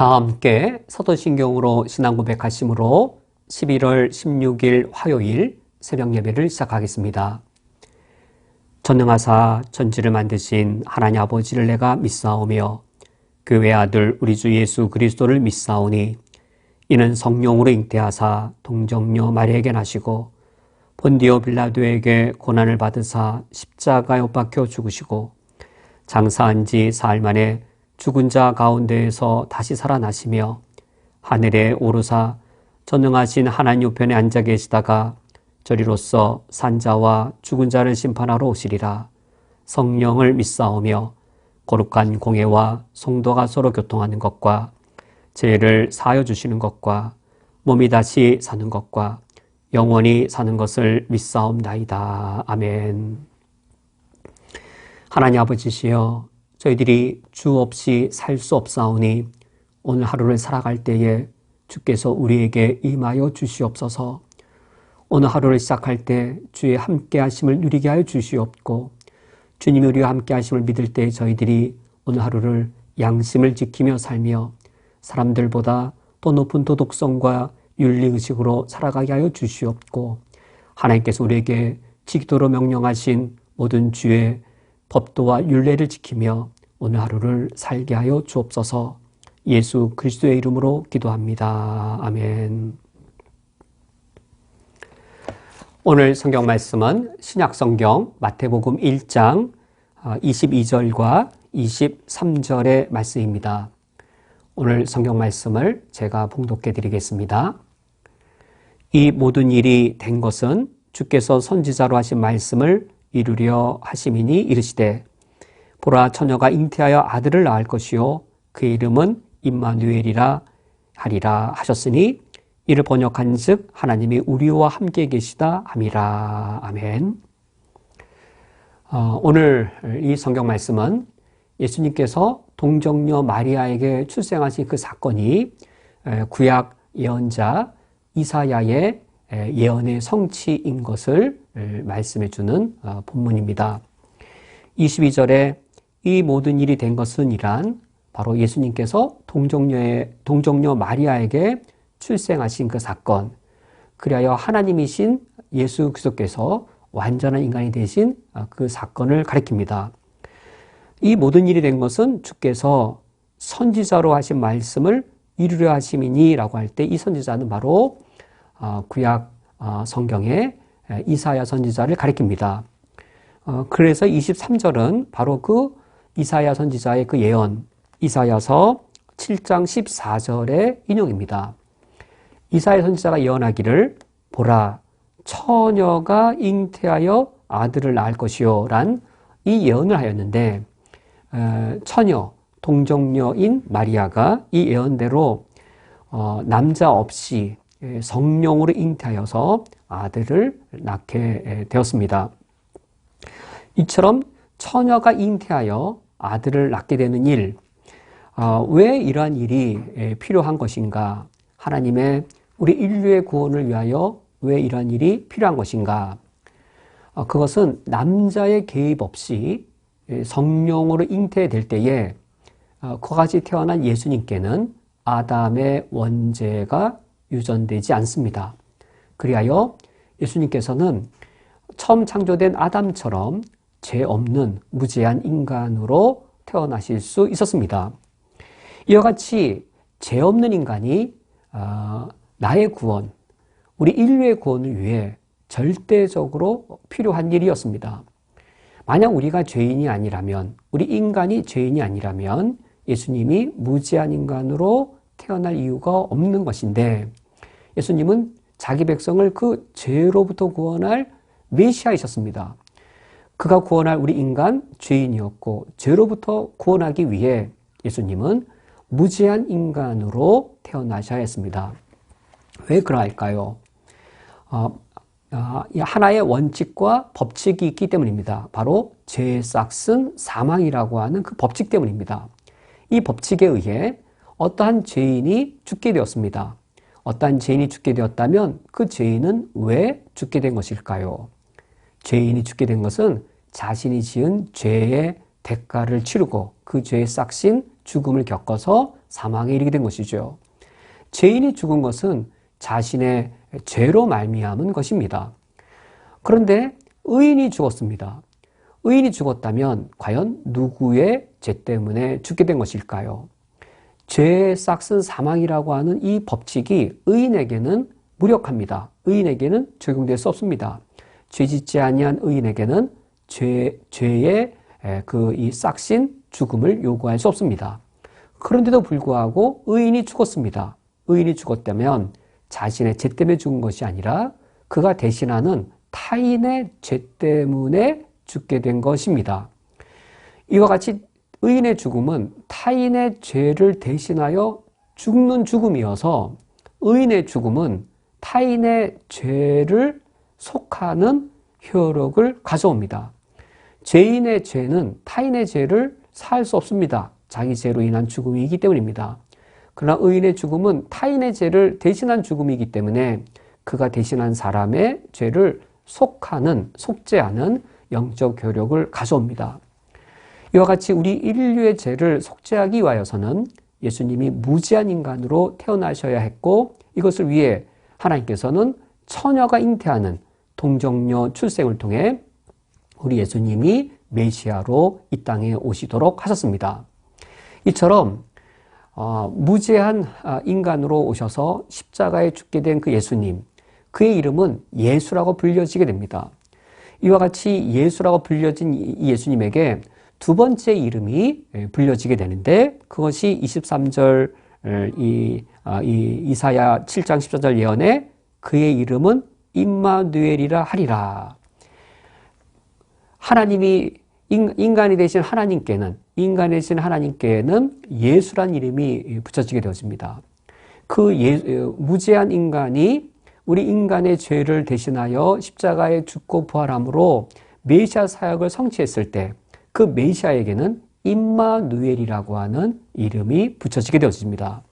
다 함께 사도신경으로 신앙 고백하심으로 11월 16일 화요일 새벽 예배를 시작하겠습니다. 전능하사 천지를 만드신 하나님 아버지를 내가 믿사오며 그 외아들 우리 주 예수 그리스도를 믿사오니 이는 성령으로 잉태하사 동정녀 마리아에게 나시고 본디오 빌라도에게 고난을 받으사 십자가에 못 박혀 죽으시고 장사한 지 사흘 만에 죽은 자 가운데에서 다시 살아나시며 하늘에 오르사 전능하신 하나님 우편에 앉아 계시다가 저리로서 산자와 죽은 자를 심판하러 오시리라. 성령을 믿사오며 거룩한 공회와 성도가 서로 교통하는 것과 죄를 사하여 주시는 것과 몸이 다시 사는 것과 영원히 사는 것을 믿사옵나이다. 아멘. 하나님 아버지시여, 저희들이 주 없이 살 수 없사오니 오늘 하루를 살아갈 때에 주께서 우리에게 임하여 주시옵소서. 오늘 하루를 시작할 때 주의 함께 하심을 누리게 하여 주시옵고, 주님이 우리와 함께 하심을 믿을 때 저희들이 오늘 하루를 양심을 지키며 살며 사람들보다 더 높은 도덕성과 윤리의식으로 살아가게 하여 주시옵고, 하나님께서 우리에게 지키도록 명령하신 모든 주의 법도와 율례를 지키며 오늘 하루를 살게 하여 주옵소서. 예수 그리스도의 이름으로 기도합니다. 아멘. 오늘 성경 말씀은 신약성경 마태복음 1장 22절과 23절의 말씀입니다. 오늘 성경 말씀을 제가 봉독해 드리겠습니다. 이 모든 일이 된 것은 주께서 선지자로 하신 말씀을 이루려 하심이니 이르시되 보라 처녀가 잉태하여 아들을 낳을 것이요 그의 이름은 임마누엘이라 하리라 하셨으니 이를 번역한즉 하나님이 우리와 함께 계시다 함이라. 아멘. 오늘 이 성경 말씀은 예수님께서 동정녀 마리아에게 출생하신 그 사건이 구약 예언자 이사야의 예언의 성취인 것을 말씀해 주는 본문입니다. 22절에 이 모든 일이 된 것은 이란 바로 예수님께서 동정녀 마리아에게 출생하신 그 사건, 그리하여 하나님이신 예수 그리스도께서 완전한 인간이 되신 그 사건을 가리킵니다. 이 모든 일이 된 것은 주께서 선지자로 하신 말씀을 이루려 하심이니 라고 할 때 이 선지자는 바로 구약 성경의 이사야 선지자를 가리킵니다. 그래서 23절은 바로 그 이사야 선지자의 그 예언, 이사야서 7장 14절의 인용입니다. 이사야 선지자가 예언하기를 보라 처녀가 잉태하여 아들을 낳을 것이요 란 이 예언을 하였는데, 처녀, 동정녀인 마리아가 이 예언대로 남자 없이 성령으로 잉태하여서 아들을 낳게 되었습니다. 이처럼 처녀가 잉태하여 아들을 낳게 되는 일, 왜 이러한 일이 필요한 것인가? 하나님의 우리 인류의 구원을 위하여 왜 이러한 일이 필요한 것인가? 그것은 남자의 개입 없이 성령으로 잉태될 때에 그같이 태어난 예수님께는 아담의 원죄가 유전되지 않습니다. 그리하여 예수님께서는 처음 창조된 아담처럼 죄 없는 무죄한 인간으로 태어나실 수 있었습니다. 이와 같이 죄 없는 인간이 나의 구원, 우리 인류의 구원을 위해 절대적으로 필요한 일이었습니다. 만약 우리가 죄인이 아니라면, 우리 인간이 죄인이 아니라면 예수님이 무죄한 인간으로 태어날 이유가 없는 것인데, 예수님은 자기 백성을 그 죄로부터 구원할 메시아이셨습니다. 그가 구원할 우리 인간 죄인이었고, 죄로부터 구원하기 위해 예수님은 무죄한 인간으로 태어나셔야 했습니다. 왜 그러할까요? 하나의 원칙과 법칙이 있기 때문입니다. 바로 죄의 싹은 사망이라고 하는 그 법칙 때문입니다. 이 법칙에 의해 어떠한 죄인이 죽게 되었습니다. 어떠한 죄인이 죽게 되었다면 그 죄인은 왜 죽게 된 것일까요? 죄인이 죽게 된 것은 자신이 지은 죄의 대가를 치르고 그 죄의 싹신 죽음을 겪어서 사망에 이르게 된 것이죠. 죄인이 죽은 것은 자신의 죄로 말미암은 것입니다. 그런데 의인이 죽었습니다. 의인이 죽었다면 과연 누구의 죄 때문에 죽게 된 것일까요? 죄의 싹슨 사망이라고 하는 이 법칙이 의인에게는 무력합니다. 의인에게는 적용될 수 없습니다. 죄 짓지 아니한 의인에게는 죄의 이 싹신 죽음을 요구할 수 없습니다. 그런데도 불구하고 의인이 죽었습니다. 의인이 죽었다면 자신의 죄 때문에 죽은 것이 아니라 그가 대신하는 타인의 죄 때문에 죽게 된 것입니다. 이와 같이 의인의 죽음은 타인의 죄를 대신하여 죽는 죽음이어서 의인의 죽음은 타인의 죄를 속하는 효력을 가져옵니다. 죄인의 죄는 타인의 죄를 사할 수 없습니다. 자기 죄로 인한 죽음이기 때문입니다. 그러나 의인의 죽음은 타인의 죄를 대신한 죽음이기 때문에 그가 대신한 사람의 죄를 속죄하는 영적 효력을 가져옵니다. 이와 같이 우리 인류의 죄를 속죄하기 위하여서는 예수님이 무지한 인간으로 태어나셔야 했고, 이것을 위해 하나님께서는 처녀가 잉태하는 동정녀 출생을 통해 우리 예수님이 메시아로 이 땅에 오시도록 하셨습니다. 이처럼 무죄한 인간으로 오셔서 십자가에 죽게 된 그 예수님, 그의 이름은 예수라고 불려지게 됩니다. 이와 같이 예수라고 불려진 이 예수님에게 두 번째 이름이 불려지게 되는데, 그것이 23절 이사야 7장 14절 예언에 그의 이름은 임마누엘이라 하리라. 하나님이 인간이 되신 하나님께는 예수란 이름이 붙여지게 되어집니다. 그 무죄한 인간이 우리 인간의 죄를 대신하여 십자가에 죽고 부활함으로 메시아 사역을 성취했을 때 그 메시아에게는 임마누엘이라고 하는 이름이 붙여지게 되어집니다.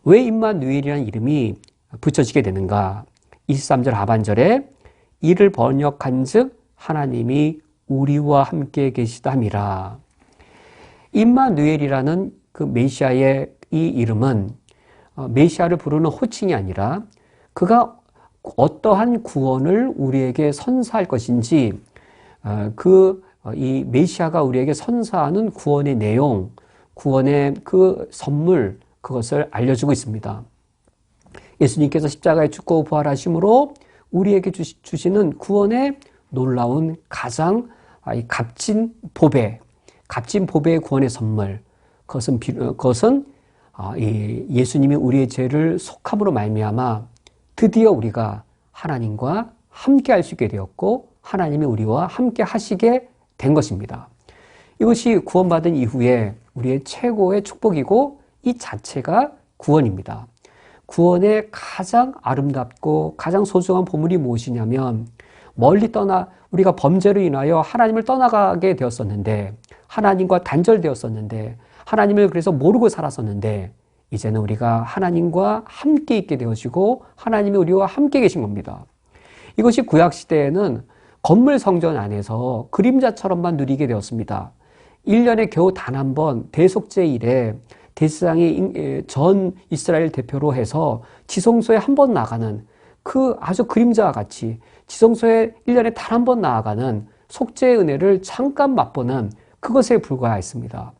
왜 임마누엘이라는 이름이 붙여지게 되는가? 23절 하반절에 이를 번역한 즉 하나님이 우리와 함께 계시다 함이라. 임마누엘이라는 그 메시아의 이 이름은 메시아를 부르는 호칭이 아니라 그가 어떠한 구원을 우리에게 선사할 것인지 이 메시아가 우리에게 선사하는 구원의 내용, 구원의 그 선물, 그것을 알려주고 있습니다. 예수님께서 십자가에 죽고 부활하심으로 우리에게 주시는 구원의 놀라운 가장 값진 보배의 구원의 선물, 그것은 예수님이 우리의 죄를 속함으로 말미암아 드디어 우리가 하나님과 함께 할 수 있게 되었고 하나님이 우리와 함께 하시게 된 것입니다. 이것이 구원받은 이후에 우리의 최고의 축복이고 이 자체가 구원입니다. 구원의 가장 아름답고 가장 소중한 보물이 무엇이냐면 우리가 범죄로 인하여 하나님을 떠나가게 되었었는데, 하나님과 단절되었었는데, 하나님을 그래서 모르고 살았었는데, 이제는 우리가 하나님과 함께 있게 되어지고 하나님이 우리와 함께 계신 겁니다. 이것이 구약시대에는 건물 성전 안에서 그림자처럼만 누리게 되었습니다. 1년에 겨우 단 한 번 대속죄일에 대제사장이 전 이스라엘 대표로 해서 지성소에 한 번 나가는 그 아주 그림자와 같이 지성소에 1년에 단 한 번 나아가는 속죄의 은혜를 잠깐 맛보는 그것에 불과했습니다.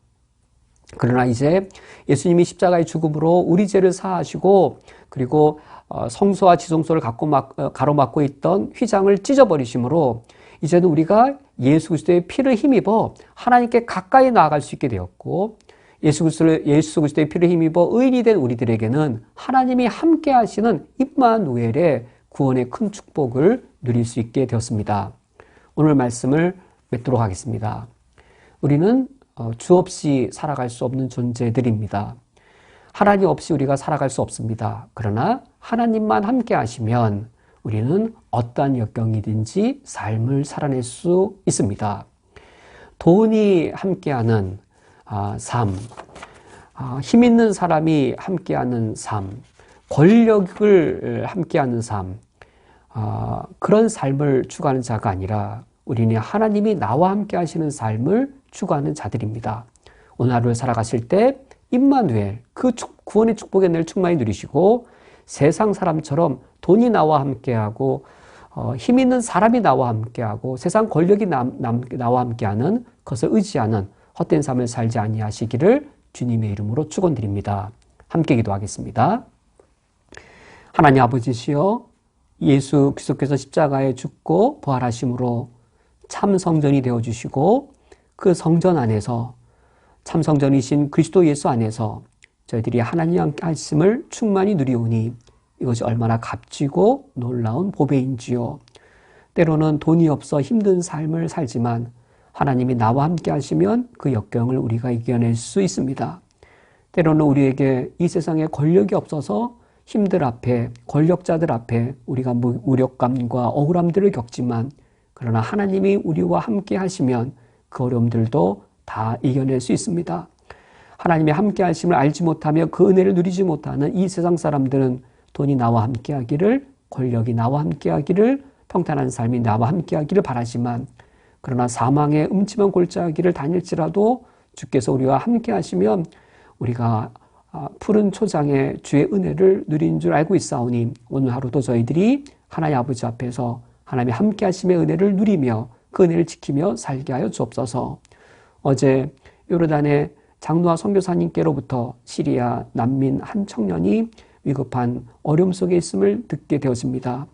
그러나 이제 예수님이 십자가의 죽음으로 우리 죄를 사하시고 그리고 성소와 지성소를 가로막고 있던 휘장을 찢어버리심으로 이제는 우리가 예수 그리스도의 피를 힘입어 하나님께 가까이 나아갈 수 있게 되었고, 예수 그리스도의 피를 힘입어 의인이 된 우리들에게는 하나님이 함께 하시는 임마누엘의 구원의 큰 축복을 누릴 수 있게 되었습니다. 오늘 말씀을 맺도록 하겠습니다. 우리는 주 없이 살아갈 수 없는 존재들입니다. 하나님 없이 우리가 살아갈 수 없습니다. 그러나 하나님만 함께 하시면 우리는 어떠한 역경이든지 삶을 살아낼 수 있습니다. 돈이 함께하는 삶, 힘 있는 사람이 함께하는 삶, 권력을 함께하는 삶, 그런 삶을 추구하는 자가 아니라 우리는 하나님이 나와 함께 하시는 삶을 추구하는 자들입니다. 오늘 하루를 살아가실 때 임마누엘, 그 구원의 축복의 은혜를 충만히 누리시고 세상 사람처럼 돈이 나와 함께하고 힘 있는 사람이 나와 함께하고 세상 권력이 나와 함께하는 것을 의지하는 헛된 삶을 살지 아니하시기를 주님의 이름으로 축원드립니다. 함께 기도하겠습니다. 하나님 아버지시여, 예수 그리스도께서 십자가에 죽고 부활하심으로 참 성전이 되어주시고 그 성전 안에서 참 성전이신 그리스도 예수 안에서 저희들이 하나님 함께 하심을 충만히 누리오니 이것이 얼마나 값지고 놀라운 보배인지요. 때로는 돈이 없어 힘든 삶을 살지만 하나님이 나와 함께 하시면 그 역경을 우리가 이겨낼 수 있습니다. 때로는 우리에게 이 세상에 권력이 없어서 힘들 앞에, 권력자들 앞에 우리가 무력감과 억울함들을 겪지만 그러나 하나님이 우리와 함께 하시면 그 어려움들도 다 이겨낼 수 있습니다. 하나님의 함께 하심을 알지 못하며 그 은혜를 누리지 못하는 이 세상 사람들은 돈이 나와 함께 하기를, 권력이 나와 함께 하기를, 평탄한 삶이 나와 함께 하기를 바라지만 그러나 사망의 음침한 골짜기를 다닐지라도 주께서 우리와 함께 하시면 우리가 푸른 초장에 주의 은혜를 누린 줄 알고 있사오니 오늘 하루도 저희들이 하나님 아버지 앞에서 하나님의 함께 하심의 은혜를 누리며 그 은혜를 지키며 살게 하여 주옵소서. 어제 요르단의 장로와 선교사님께로부터 시리아 난민 한 청년이 위급한 어려움 속에 있음을 듣게 되었습니다.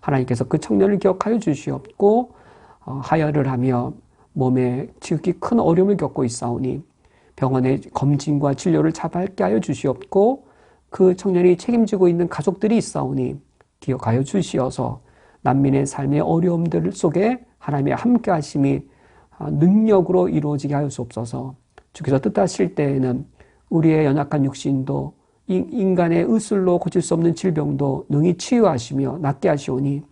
하나님께서 그 청년을 기억하여 주시옵고 하혈을 하며 몸에 지극히 큰 어려움을 겪고 있사오니 병원의 검진과 진료를 자발케 하여 주시옵고 그 청년이 책임지고 있는 가족들이 있사오니 기억하여 주시어서 난민의 삶의 어려움들 속에 하나님의 함께 하심이 능력으로 이루어지게 하여 주옵소서. 주께서 뜻하실 때에는 우리의 연약한 육신도 인간의 의술로 고칠 수 없는 질병도 능히 치유하시며 낫게 하시오니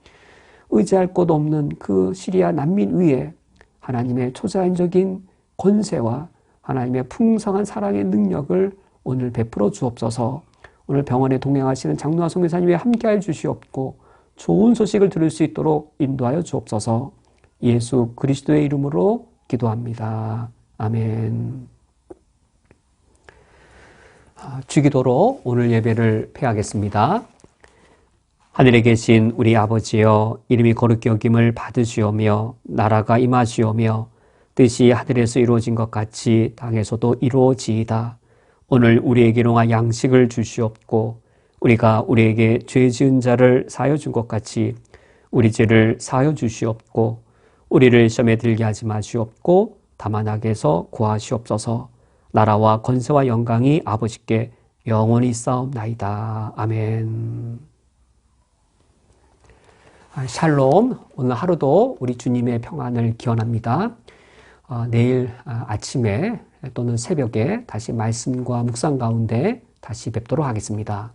의지할 곳 없는 그 시리아 난민 위에 하나님의 초자연적인 권세와 하나님의 풍성한 사랑의 능력을 오늘 베풀어 주옵소서. 오늘 병원에 동행하시는 장로와 선교사님이 함께하여 주시옵고 좋은 소식을 들을 수 있도록 인도하여 주옵소서. 예수 그리스도의 이름으로 기도합니다. 아멘. 주기도로 오늘 예배를 폐하겠습니다. 하늘에 계신 우리 아버지여, 이름이 거룩히 여김을 받으시오며 나라가 임하시오며 뜻이 하늘에서 이루어진 것 같이 땅에서도 이루어지이다. 오늘 우리에게 일용할 양식을 주시옵고 우리가 우리에게 죄 지은 자를 사하여 준 것 같이 우리 죄를 사하여 주시옵고 우리를 시험에 들게 하지 마시옵고 다만 악에서 구하시옵소서. 나라와 권세와 영광이 아버지께 영원히 있사옵나이다. 아멘. 샬롬. 오늘 하루도 우리 주님의 평안을 기원합니다. 내일 아침에 또는 새벽에 다시 말씀과 묵상 가운데 다시 뵙도록 하겠습니다.